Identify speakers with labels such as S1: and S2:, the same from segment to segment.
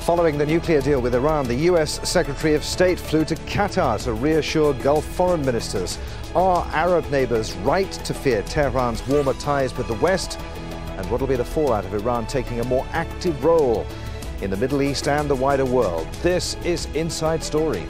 S1: Following the nuclear deal with Iran, the US Secretary of State flew to Qatar to reassure Gulf foreign ministers. Are Arab neighbours right to fear Tehran's warmer ties with the West? And what will be the fallout of Iran taking a more active role in the Middle East and the wider world? This is Inside Story.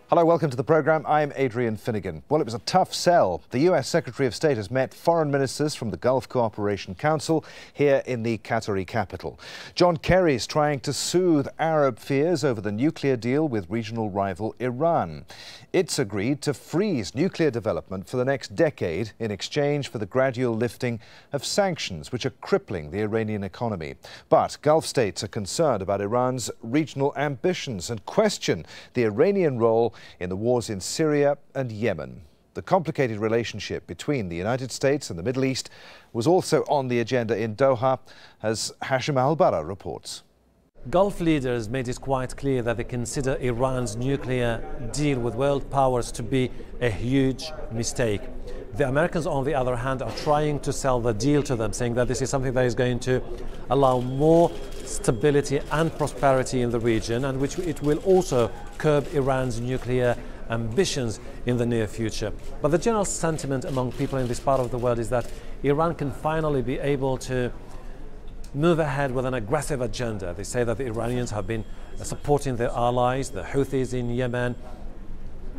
S1: Hello, welcome to the programme. I'm Adrian Finnegan. Well, it was a tough sell. The US Secretary of State has met foreign ministers from the Gulf Cooperation Council here in the Qatari capital. John Kerry is trying to soothe Arab fears over the nuclear deal with regional rival Iran. It's agreed to freeze nuclear development for the next decade in exchange for the gradual lifting of sanctions, which are crippling the Iranian economy. But Gulf states are concerned about Iran's regional ambitions and question the Iranian role in the wars in Syria and Yemen. The complicated relationship between the United States and the Middle East was also on the agenda in Doha, as Hashim Al-Bara reports.
S2: Gulf leaders made it quite clear that they consider Iran's nuclear deal with world powers to be a huge mistake. The Americans, on the other hand, are trying to sell the deal to them, saying that this is something that is going to allow more stability and prosperity in the region, and which it will also curb Iran's nuclear ambitions in the near future. But the general sentiment among people in this part of the world is that Iran can finally be able to move ahead with an aggressive agenda. They say that the Iranians have been supporting their allies, the Houthis in Yemen,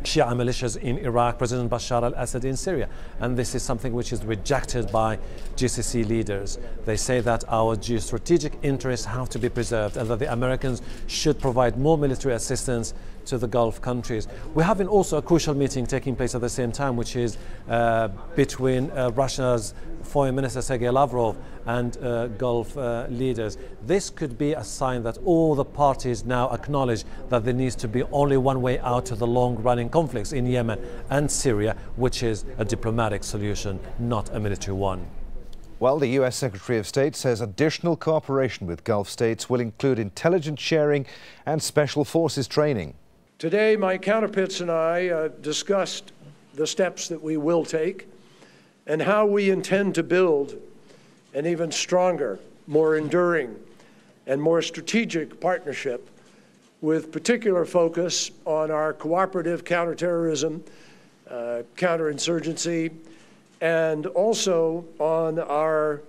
S2: Shia militias in Iraq, President Bashar al-Assad in Syria. And this is something which is rejected by GCC leaders. They say that our geostrategic interests have to be preserved and that the Americans should provide more military assistance to the Gulf countries. We're having also a crucial meeting taking place at the same time, which is between Russia's Foreign Minister Sergei Lavrov and Gulf leaders. This could be a sign that all the parties now acknowledge that there needs to be only one way out of the long-running conflicts in Yemen and Syria, which is a diplomatic solution, not a military one.
S1: Well, the US Secretary of State says additional cooperation with Gulf states will include intelligence sharing and special forces training.
S3: Today, my counterparts and I discussed the steps that we will take and how we intend to build an even stronger, more enduring, and more strategic partnership with particular focus on our cooperative counterterrorism, counterinsurgency, and also on our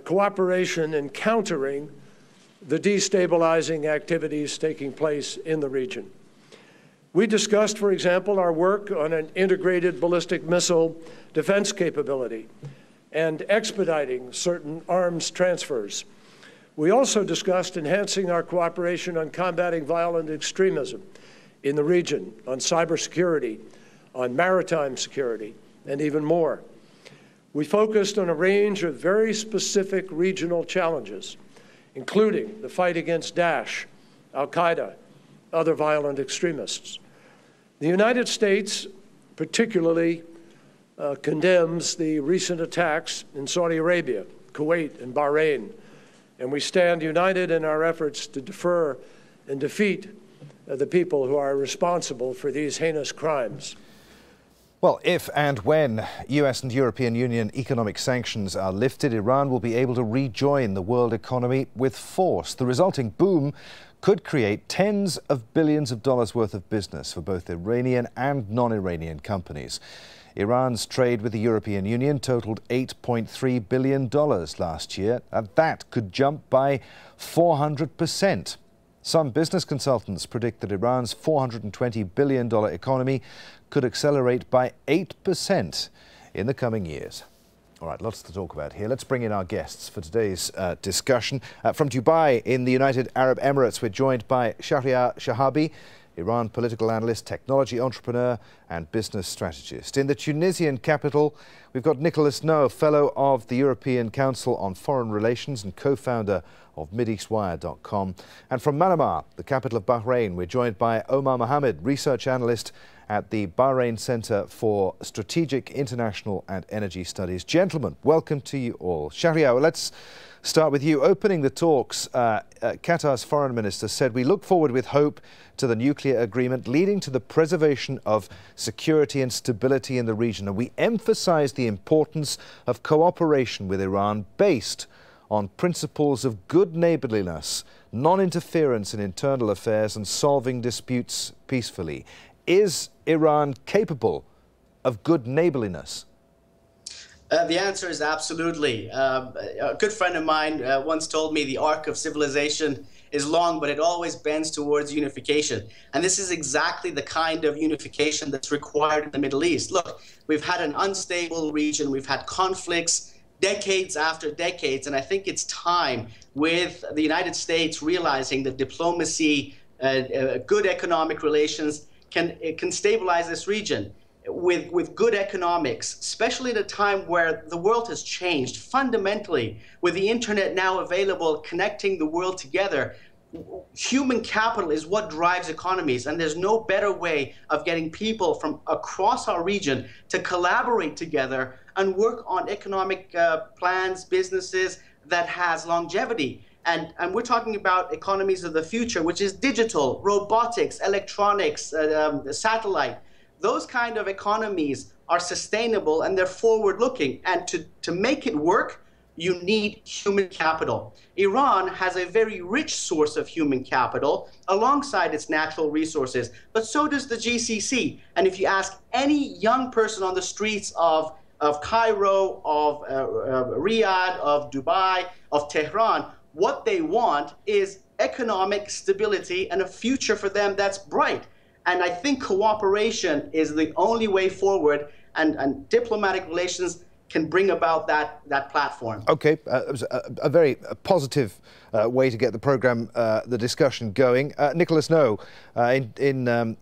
S3: cooperation in countering the destabilizing activities taking place in the region. We discussed, for example, our work on an integrated ballistic missile defense capability and expediting certain arms transfers. We also discussed enhancing our cooperation on combating violent extremism in the region, on cybersecurity, on maritime security, and even more. We focused on a range of very specific regional challenges, including the fight against Daesh, Al-Qaeda, other violent extremists. The United States particularly condemns the recent attacks in Saudi Arabia, Kuwait, and Bahrain, and we stand united in our efforts to defer and defeat the people who are responsible for these heinous crimes.
S1: Well, if and when US and European Union economic sanctions are lifted, Iran will be able to rejoin the world economy with force. The resulting boom could create tens of billions of dollars worth of business for both Iranian and non-Iranian companies. Iran's trade with the European Union totaled $8.3 billion last year, and that could jump by 400%. Some business consultants predict that Iran's $420 billion economy could accelerate by 8% in the coming years. All right, lots to talk about here. Let's bring in our guests for today's discussion. From Dubai in the United Arab Emirates, we're joined by Shahriar Shahabi, Iran political analyst, technology entrepreneur and business strategist. In the Tunisian capital, we've got Nicholas No, fellow of the European Council on Foreign Relations and co-founder of MideastWire.com. And from Manama, the capital of Bahrain, we're joined by Omar Mohammed, research analyst at the Bahrain Center for Strategic International and Energy Studies. Gentlemen, welcome to you all. Shahriar, let's start with you. Opening the talks, Qatar's foreign minister said, "We look forward with hope to the nuclear agreement leading to the preservation of security and stability in the region. And we emphasize the importance of cooperation with Iran based on principles of good neighborliness, non-interference in internal affairs and solving disputes peacefully." Is Iran capable of good neighborliness?
S4: The answer is absolutely. A good friend of mine once told me the arc of civilization is long, but it always bends towards unification. And this is exactly the kind of unification that's required in the Middle East. Look, we've had an unstable region. We've had conflicts decades after decades. And I think it's time, with the United States realizing that diplomacy, good economic relations can stabilize this region. With good economics, especially at a time where the world has changed fundamentally, with the internet now available, connecting the world together. Human capital is what drives economies, and there's no better way of getting people from across our region to collaborate together and work on economic plans, businesses that has longevity. And we're talking about economies of the future, which is digital, robotics, electronics, satellite. Those kind of economies are sustainable and they're forward-looking. And to make it work, you need human capital. Iran has a very rich source of human capital alongside its natural resources, but so does the GCC. And if you ask any young person on the streets of Cairo, of Riyadh, of Dubai, of Tehran, what they want is economic stability and a future for them that's bright. And I think cooperation is the only way forward, and diplomatic relations can bring about that platform. Okay,
S1: it was a very positive way to get the programme, the discussion going. Nicholas No, in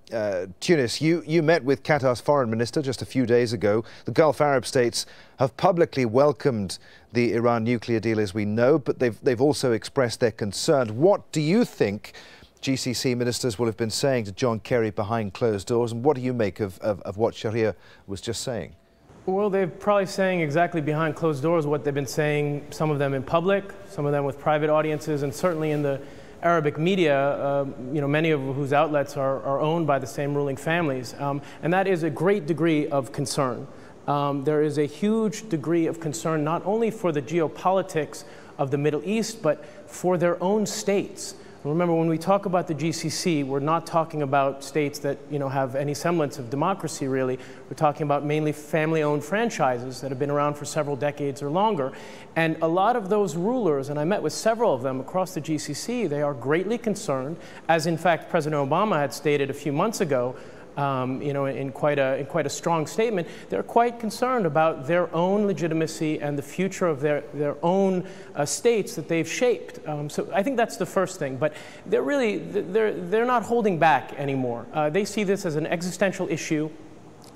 S1: Tunis, you met with Qatar's foreign minister just a few days ago. The Gulf Arab states have publicly welcomed the Iran nuclear deal, as we know, but they've also expressed their concern. What do you think GCC ministers will have been saying to John Kerry behind closed doors, and what do you make of what Shahria was just saying?
S5: Well, they're probably saying exactly behind closed doors what they've been saying, some of them in public, some of them with private audiences, and certainly in the Arabic media, many of whose outlets are owned by the same ruling families. And that is a great degree of concern. There is a huge degree of concern not only for the geopolitics of the Middle East, but for their own states. Remember, when we talk about the GCC, we're not talking about states that have any semblance of democracy, really. We're talking about mainly family-owned franchises that have been around for several decades or longer. And a lot of those rulers, and I met with several of them across the GCC, they are greatly concerned, as in fact President Obama had stated a few months ago, in quite a strong statement. They're quite concerned about their own legitimacy and the future of their own states that they've shaped. So I think that's the first thing. But they're not holding back anymore. They see this as an existential issue,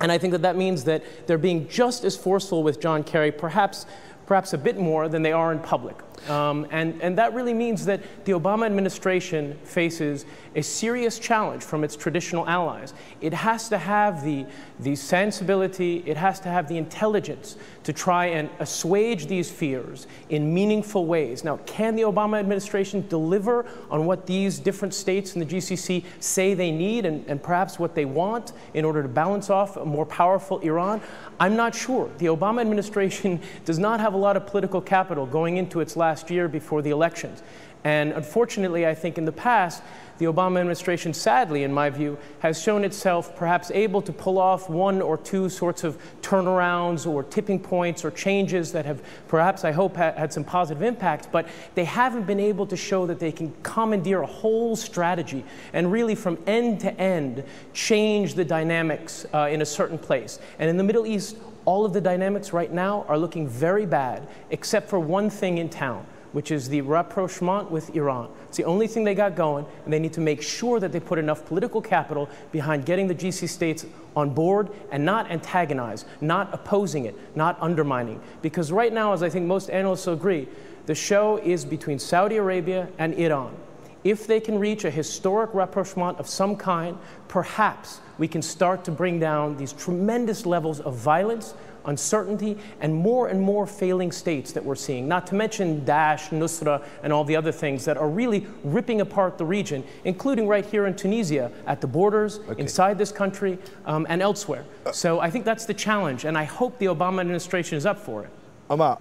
S5: and I think that means that they're being just as forceful with John Kerry, perhaps a bit more than they are in public. And that really means that the Obama administration faces a serious challenge from its traditional allies. It has to have the sensibility, it has to have the intelligence to try and assuage these fears in meaningful ways. Now, can the Obama administration deliver on what these different states in the GCC say they need and perhaps what they want in order to balance off a more powerful Iran? I'm not sure. The Obama administration does not have a lot of political capital going into its last year before the elections. And unfortunately, I think in the past, the Obama administration, sadly, in my view, has shown itself perhaps able to pull off one or two sorts of turnarounds or tipping points or changes that have perhaps, I hope, had some positive impact, but they haven't been able to show that they can commandeer a whole strategy and really from end to end change the dynamics in a certain place. And in the Middle East, all of the dynamics right now are looking very bad, except for one thing in town, which is the rapprochement with Iran. It's the only thing they got going, and they need to make sure that they put enough political capital behind getting the GCC states on board and not antagonize, not opposing it, not undermining. Because right now, as I think most analysts will agree, the show is between Saudi Arabia and Iran. If they can reach a historic rapprochement of some kind, perhaps we can start to bring down these tremendous levels of violence, uncertainty, and more failing states that we're seeing, not to mention Daesh, Nusra, and all the other things that are really ripping apart the region, including right here in Tunisia, at the borders, inside this country, and elsewhere. So I think that's the challenge, and I hope the Obama administration is up for it.
S1: Omar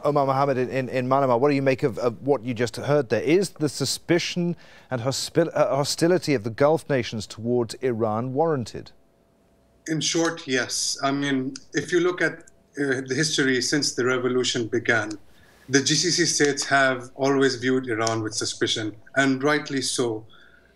S1: Mohammed in Manama, what do you make of what you just heard there? Is the suspicion and hostility of the Gulf nations towards Iran warranted?
S6: In short, yes. I mean, if you look at the history since the revolution began, the GCC states have always viewed Iran with suspicion, and rightly so,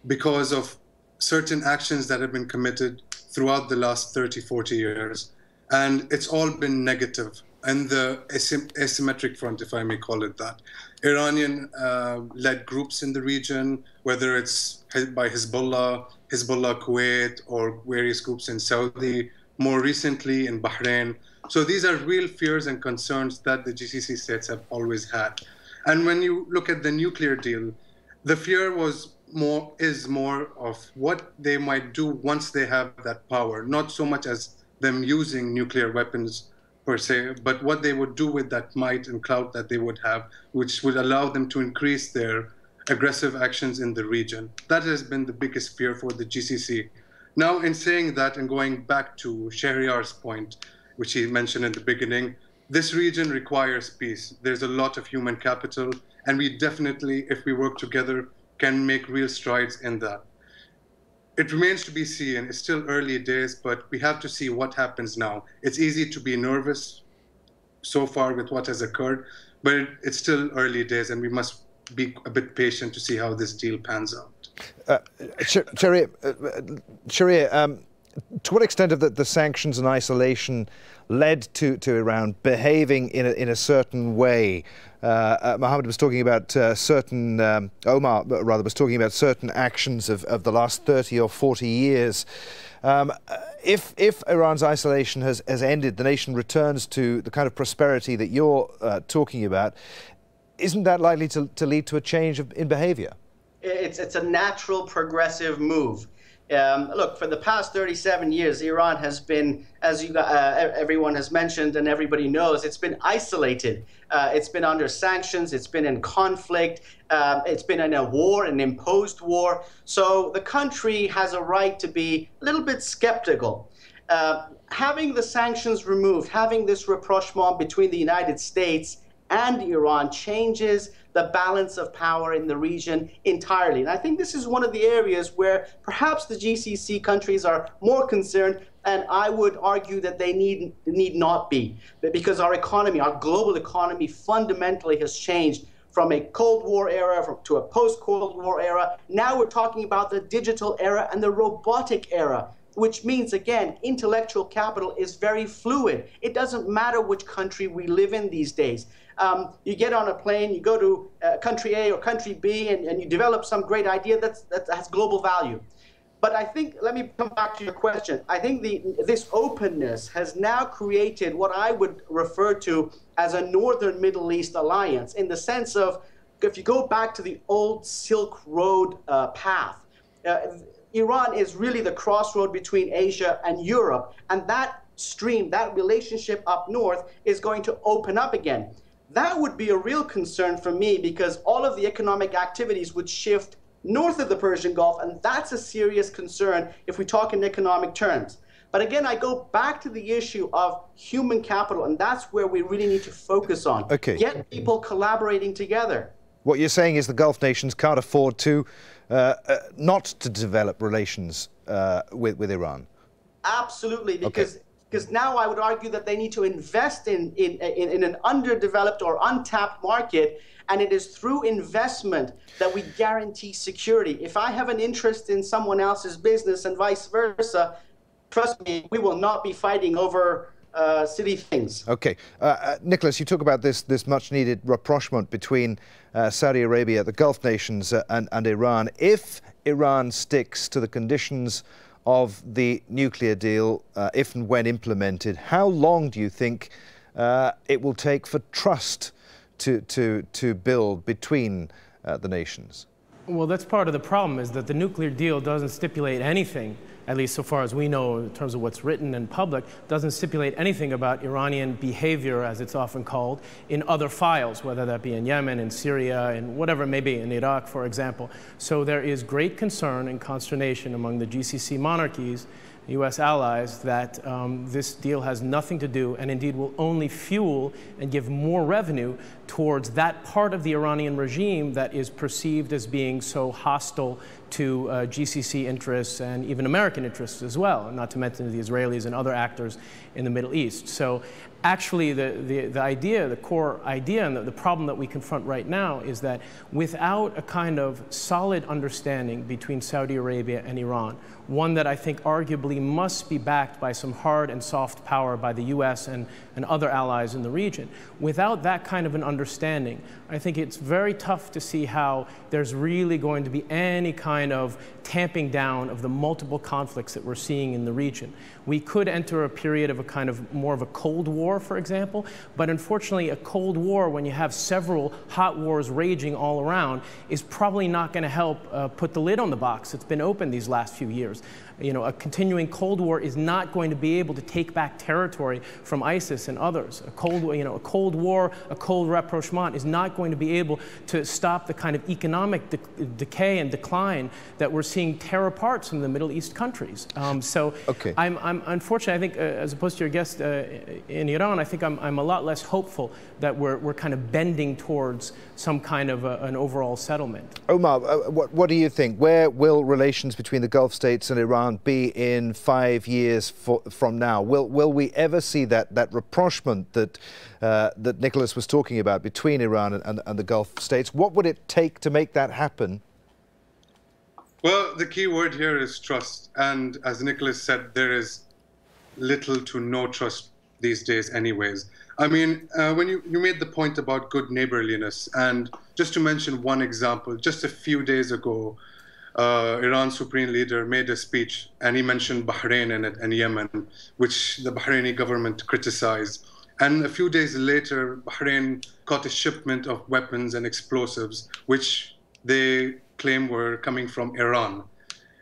S6: because of certain actions that have been committed throughout the last 30, 40 years. And it's all been negative. And the asymmetric front, if I may call it that. Iranian-led groups in the region, whether it's by Hezbollah Kuwait, or various groups in Saudi, more recently in Bahrain. So these are real fears and concerns that the GCC states have always had. And when you look at the nuclear deal, the fear is more of what they might do once they have that power, not so much as them using nuclear weapons per se, but what they would do with that might and clout that they would have, which would allow them to increase their aggressive actions in the region. That has been the biggest fear for the GCC. Now, in saying that and going back to Shahriar's point, which he mentioned in the beginning, this region requires peace. There's a lot of human capital, and we definitely, if we work together, can make real strides in that. It remains to be seen. It's still early days, but we have to see what happens now. It's easy to be nervous so far with what has occurred, but it's still early days, and we must be a bit patient to see how this deal pans out.
S1: Sharia, to what extent have the sanctions and isolation led to Iran behaving in a certain way? Mohammed was talking about Omar rather was talking about certain actions of the last 30 or 40 years. If Iran's isolation has ended, the nation returns to the kind of prosperity that you're talking about. Isn't that likely to lead to a change in behavior?
S4: It's a natural progressive move. Look, for the past 37 years, Iran has been, as everyone has mentioned and everybody knows, it's been isolated. It's been under sanctions. It's been in conflict. It's been in a war, an imposed war. So the country has a right to be a little bit skeptical. Having the sanctions removed, having this rapprochement between the United States and Iran changes the balance of power in the region entirely. And I think this is one of the areas where perhaps the GCC countries are more concerned, and I would argue that they need not be, because our economy, our global economy fundamentally has changed from a Cold War era to a post-Cold War era. Now we're talking about the digital era and the robotic era, which means, again, intellectual capital is very fluid. It doesn't matter which country we live in these days. You get on a plane, you go to country A or country B, and you develop some great idea that has global value. But I think, let me come back to your question. I think this openness has now created what I would refer to as a Northern Middle East alliance, in the sense of, if you go back to the old Silk Road path, Iran is really the crossroad between Asia and Europe, and that stream, that relationship up north, is going to open up again. That would be a real concern for me, because all of the economic activities would shift north of the Persian Gulf, and that's a serious concern if we talk in economic terms. But again, I go back to the issue of human capital, and that's where we really need to focus on.
S1: Okay.
S4: Get people collaborating together.
S1: What you're saying is the Gulf nations can't afford to not to develop relations with Iran?
S4: Absolutely, because now I would argue that they need to invest in an underdeveloped or untapped market, and it is through investment that we guarantee security. If I have an interest in someone else's business and vice versa, trust me, we will not be fighting over silly things.
S1: Okay. Nicholas, you talk about this much-needed rapprochement between Saudi Arabia, the Gulf nations, and Iran. If Iran sticks to the conditions of the nuclear deal, if and when implemented, how long do you think it will take for trust to build between the nations?
S5: Well, that's part of the problem, is that the nuclear deal doesn't stipulate anything, at least so far as we know in terms of what's written in public, doesn't stipulate anything about Iranian behavior, as it's often called, in other files, whether that be in Yemen, in Syria, in whatever it may be, in Iraq, for example. So there is great concern and consternation among the GCC monarchies, U.S. allies, that this deal has nothing to do, and indeed will only fuel and give more revenue towards that part of the Iranian regime that is perceived as being so hostile to GCC interests and even American interests as well, not to mention the Israelis and other actors in the Middle East. So actually the core idea and the problem that we confront right now is that without a kind of solid understanding between Saudi Arabia and Iran, one that I think arguably must be backed by some hard and soft power by the US and other allies in the region, without that kind of an understanding, I think it's very tough to see how there's really going to be any kind of tamping down of the multiple conflicts that we're seeing in the region. We could enter a period of a kind of more of a Cold War, for example, but unfortunately a Cold War, when you have several hot wars raging all around, is probably not going to help put the lid on the box that's been open these last few years. You know, a continuing Cold War is not going to be able to take back territory from ISIS and others. A Cold War, a cold rapprochement is not going to be able to stop the kind of economic decay and decline that we're seeing tear apart some of the Middle East countries.
S1: Okay.
S5: I'm unfortunately, I think, as opposed to your guest in Iran, I think I'm a lot less hopeful that we're kind of bending towards some kind of an overall settlement.
S1: Omar, what do you think? Where will relations between the Gulf states and Iran be in 5 years from now? Will we ever see that rapprochement that Nicholas was talking about between Iran and the Gulf states? What would it take to make that happen?
S6: Well, the key word here is trust. And as Nicholas said, there is little to no trust these days anyways. I mean, when you made the point about good neighborliness, and just to mention one example, just a few days ago, Iran's supreme leader made a speech, and he mentioned Bahrain in it and Yemen, which the Bahraini government criticized. And a few days later, Bahrain caught a shipment of weapons and explosives, which they claim were coming from Iran.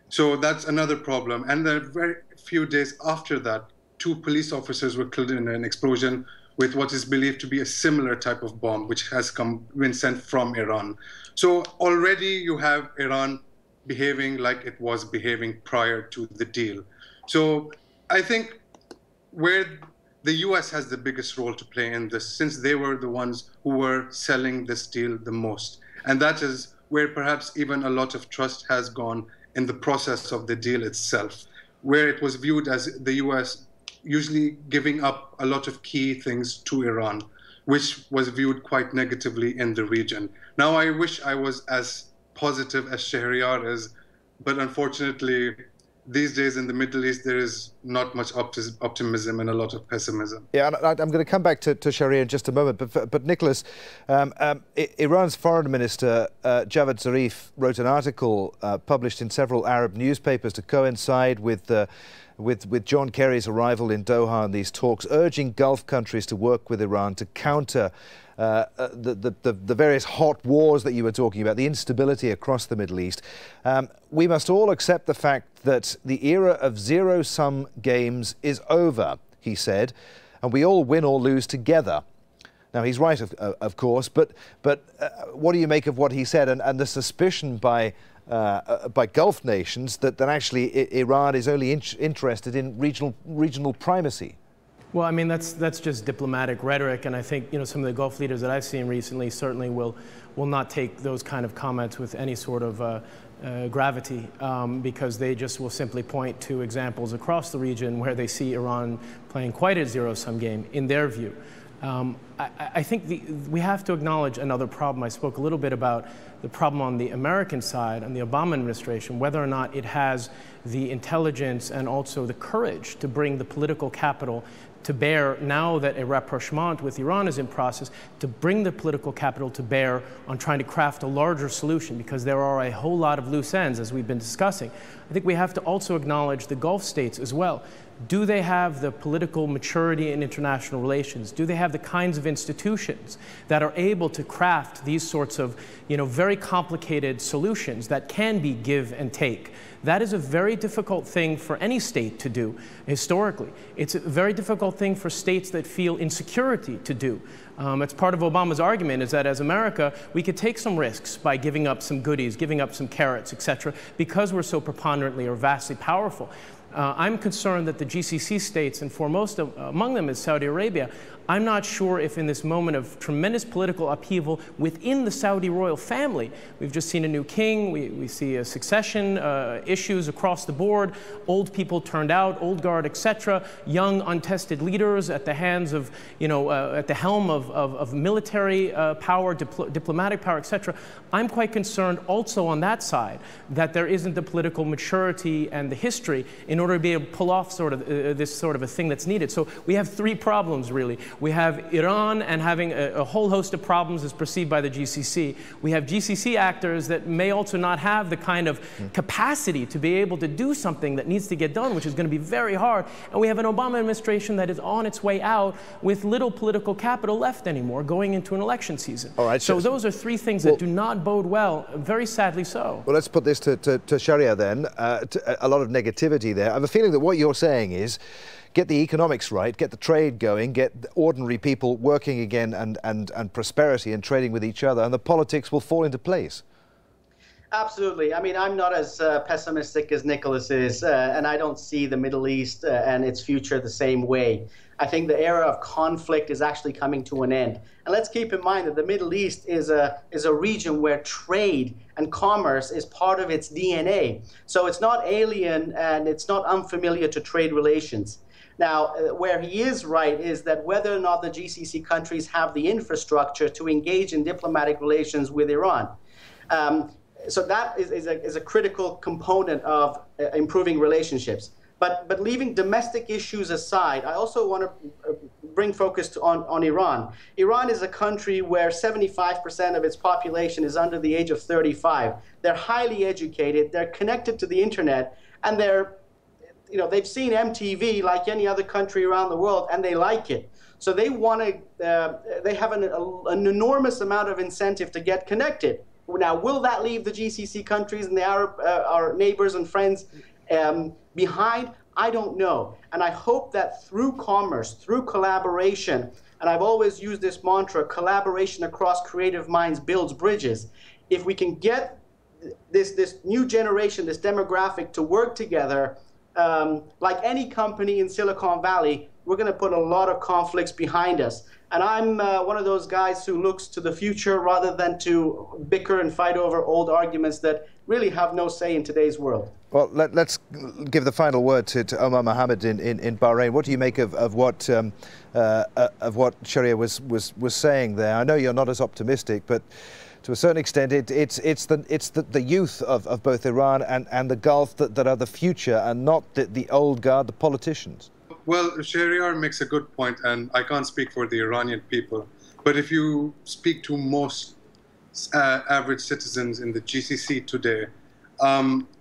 S6: So that's another problem. And then very few days after that, 2 police officers were killed in an explosion with what is believed to be a similar type of bomb, which has been sent from Iran. So already you have Iran behaving like it was behaving prior to the deal. So I think where the US has the biggest role to play in this, since they were the ones who were selling this deal the most. And that is where perhaps even a lot of trust has gone in the process of the deal itself, where it was viewed as the US usually giving up a lot of key things to Iran, which was viewed quite negatively in the region. Now, I wish I was as positive as Shahryar is, but unfortunately, these days in the Middle East, there is not much optimism and a lot of pessimism.
S1: Yeah, and I'm going to come back to Shahryar in just a moment. But Nicholas, Iran's foreign minister, Javad Zarif, wrote an article published in several Arab newspapers to coincide with John Kerry's arrival in Doha and these talks, urging Gulf countries to work with Iran to counter the various hot wars that you were talking about, the instability across the Middle East. We must all accept the fact that the era of zero-sum games is over, he said, and we all win or lose together. Now, he's right, of course, but what do you make of what he said and the suspicion by Gulf nations that actually Iran is only interested in regional primacy?
S5: Well, I mean, that's just diplomatic rhetoric, and I think, you know, some of the Gulf leaders that I've seen recently certainly will not take those kind of comments with any sort of gravity, because they just will simply point to examples across the region where they see Iran playing quite a zero-sum game, in their view. I think we have to acknowledge another problem. I spoke a little bit about the problem on the American side, on the Obama administration, whether or not it has the intelligence and also the courage to bring the political capital to bear, now that a rapprochement with Iran is in process, to bring the political capital to bear on trying to craft a larger solution, because there are a whole lot of loose ends, as we've been discussing. I think we have to also acknowledge the Gulf states as well. do they have the political maturity in international relations? Do they have the kinds of institutions that are able to craft these sorts of, very complicated solutions that can be give and take? That is a very difficult thing for any state to do historically. It's a very difficult thing for states that feel insecurity to do. It's part of Obama's argument, is that as America, we could take some risks by giving up some goodies, giving up some carrots, etc., because we're so preponderantly or vastly powerful. I'm concerned that the GCC states, and foremost among them is Saudi Arabia, I'm not sure if in this moment of tremendous political upheaval within the Saudi royal family, we've just seen a new king, we see a succession issues across the board, old people turned out, old guard, etc., young untested leaders at the hands of, at the helm of military power, diplomatic power, etc. I'm quite concerned also on that side that there isn't the political maturity and the history in order to be able to pull off this sort of a thing that's needed. So we have three problems, really. We have Iran and having a whole host of problems as perceived by the GCC. We have GCC actors that may also not have the kind of capacity to be able to do something that needs to get done, which is going to be very hard. And we have an Obama administration that is on its way out with little political capital left anymore, going into an election season.
S1: All right,
S5: so those are three things that do not bode well, very sadly so.
S1: Well, let's put this to Sharia then. A lot of negativity there. I have a feeling that what you're saying is get the economics right, get the trade going, get ordinary people working again and prosperity and trading with each other, and the politics will fall into place.
S4: Absolutely. I mean, I'm not as pessimistic as Nicholas is, and I don't see the Middle East and its future the same way. I think the era of conflict is actually coming to an end. And let's keep in mind that the Middle East is a region where trade and commerce is part of its DNA. So it's not alien and it's not unfamiliar to trade relations. Now, where he is right is that whether or not the GCC countries have the infrastructure to engage in diplomatic relations with Iran. So that is a critical component of improving relationships. But leaving domestic issues aside, I also want to bring focus on Iran. Iran is a country where 75% of its population is under the age of 35. They're highly educated, they're connected to the internet, and they've seen MTV like any other country around the world, and they like it. So they want to, they have an enormous amount of incentive to get connected. Now, will that leave the GCC countries and the Arab, our neighbors and friends behind? I don't know. And I hope that through commerce, through collaboration, and I've always used this mantra, collaboration across creative minds builds bridges. If we can get this new generation, this demographic to work together, like any company in Silicon Valley, we're going to put a lot of conflicts behind us. And I'm one of those guys who looks to the future rather than to bicker and fight over old arguments that really have no say in today's world.
S1: Well, let's give the final word to Omar Mohammed in Bahrain. What do you make of what Sharia was saying there? I know you're not as optimistic, but to a certain extent, it's the youth of both Iran and the Gulf that are the future, and not the old guard, the politicians.
S6: Well, Shahryar makes a good point, and I can't speak for the Iranian people, but if you speak to most average citizens in the GCC today,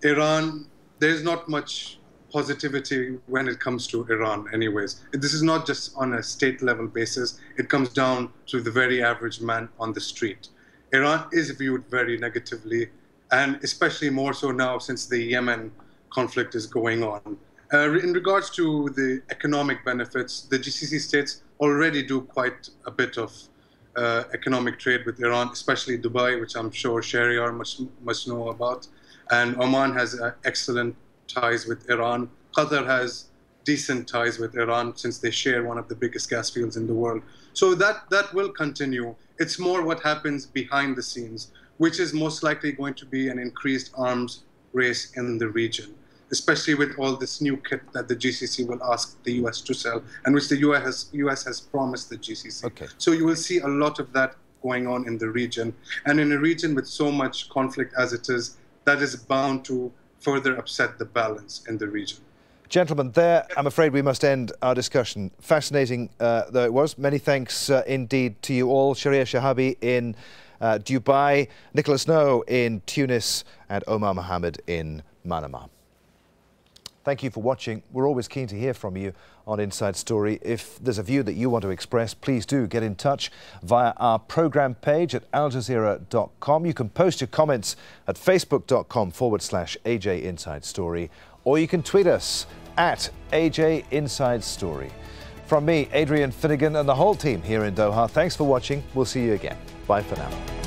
S6: Iran, there's not much positivity when it comes to Iran anyways. This is not just on a state level basis, it comes down to the very average man on the street. Iran is viewed very negatively, and especially more so now since the Yemen conflict is going on. In regards to the economic benefits, the GCC states already do quite a bit of economic trade with Iran, especially Dubai, which I'm sure Shahryar must know about. And Oman has excellent ties with Iran. Qatar has decent ties with Iran since they share one of the biggest gas fields in the world. So that will continue. It's more what happens behind the scenes, which is most likely going to be an increased arms race in the region, especially with all this new kit that the GCC will ask the US to sell, and which the US has promised the GCC.
S1: Okay.
S6: So you will see a lot of that going on in the region. And in a region with so much conflict as it is, that is bound to further upset the balance in the region.
S1: Gentlemen, there, I'm afraid we must end our discussion. Fascinating though it was. Many thanks indeed to you all. Sharia Shahabi in Dubai, Nicholas Snow in Tunis, and Omar Mohammed in Manama. Thank you for watching. We're always keen to hear from you on Inside Story. If there's a view that you want to express, please do get in touch via our programme page at aljazeera.com. You can post your comments at facebook.com/AJ Inside Story, or you can tweet us at AJ Inside Story. From me, Adrian Finnegan, and the whole team here in Doha, thanks for watching. We'll see you again. Bye for now.